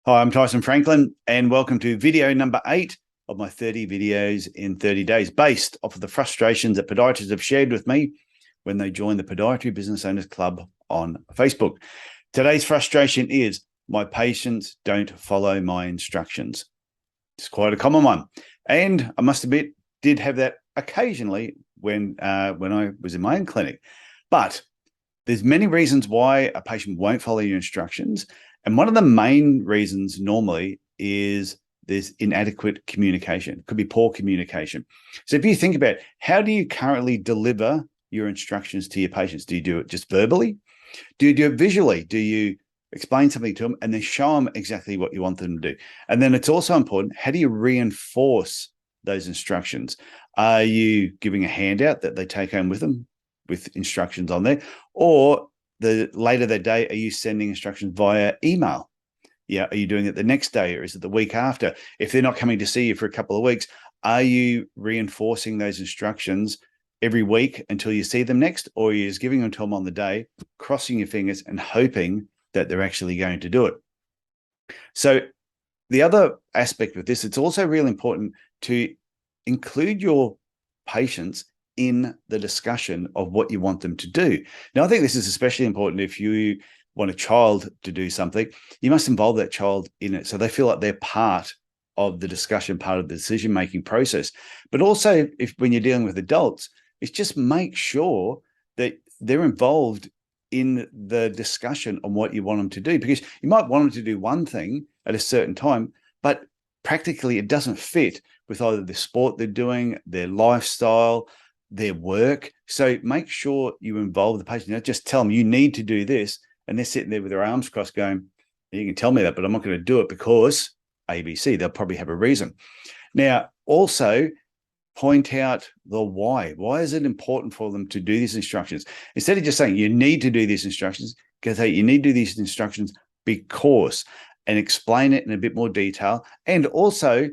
Hi, I'm Tyson Franklin, and welcome to video number 8 of my 30 videos in 30 days, based off of the frustrations that podiatrists have shared with me when they join the Podiatry Business Owners Club on Facebook. Today's frustration is my patients don't follow my instructions. It's quite a common one. And I must admit, did have that occasionally when I was in my own clinic. But there's many reasons why a patient won't follow your instructions. And one of the main reasons normally is there's inadequate communication. It could be poor communication. So if you think about how do you currently deliver your instructions to your patients? Do you do it just verbally? Do you do it visually? Do you explain something to them and then show them exactly what you want them to do? And then it's also important, how do you reinforce those instructions? Are you giving a handout that they take home with them with instructions on there? Or later that day, are you sending instructions via email? Yeah, are you doing it the next day, or is it the week after? If they're not coming to see you for a couple of weeks, are you reinforcing those instructions every week until you see them next, or are you just giving them to them on the day, crossing your fingers and hoping that they're actually going to do it? So the other aspect of this, it's also really important to include your patients in the discussion of what you want them to do. Now, I think this is especially important if you want a child to do something. You must involve that child in it so they feel like they're part of the discussion, part of the decision-making process. But also, if when you're dealing with adults, it's just make sure that they're involved in the discussion on what you want them to do, because you might want them to do one thing at a certain time, but practically it doesn't fit with either the sport they're doing, their lifestyle, their work. So make sure you involve the patient. Don't just tell them you need to do this, and they're sitting there with their arms crossed going, you can tell me that, but I'm not going to do it because ABC. They'll probably have a reason. Now, also point out the why. Why is it important for them to do these instructions? Instead of just saying you need to do these instructions, because hey, you need to do these instructions because, and explain it in a bit more detail. And also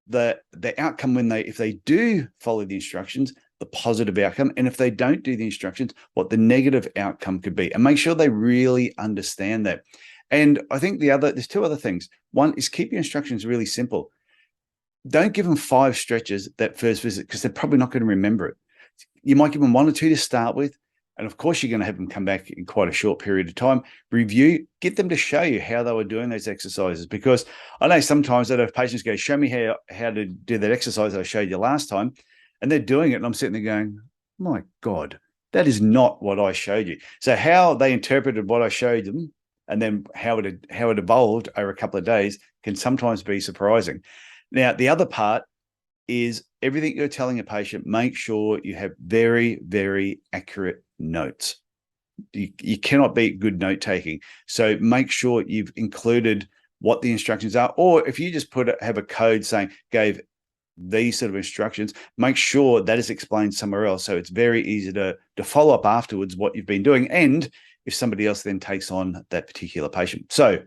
the outcome when if they do follow the instructions, the positive outcome, and if they don't do the instructions, what the negative outcome could be, and make sure they really understand that. And I think there's two other things. One is keep your instructions really simple. Don't give them 5 stretches that first visit, because they're probably not going to remember it. You might give them 1 or 2 to start with. And of course, you're going to have them come back in quite a short period of time, review, get them to show you how they were doing those exercises. Because I know sometimes that if patients go, show me how to do that exercise that I showed you last time, and they're doing it, and I'm sitting there going, my God, that is not what I showed you. So how they interpreted what I showed them, and then how it evolved over a couple of days can sometimes be surprising. Now, the other part is everything you're telling a patient, make sure you have very, very accurate notes. You cannot beat good note taking. So make sure you've included what the instructions are, or if you just have a code saying gave these sort of instructions, make sure that is explained somewhere else. So it's very easy to follow up afterwards what you've been doing, and if somebody else then takes on that particular patient. So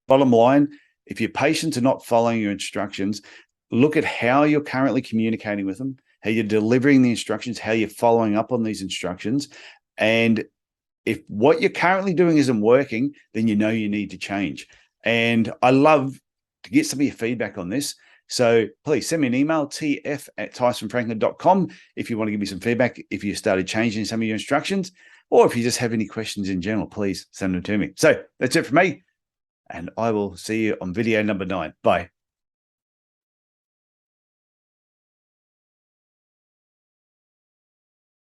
bottom line, if your patients are not following your instructions, look at how you're currently communicating with them, how you're delivering the instructions, how you're following up on these instructions. And if what you're currently doing isn't working, then you know you need to change. And I love to get some of your feedback on this. So please send me an email, tf@tysonfranklin.com, if you want to give me some feedback, if you started changing some of your instructions, or if you just have any questions in general, please send them to me. So that's it for me, and I will see you on video number 9. Bye.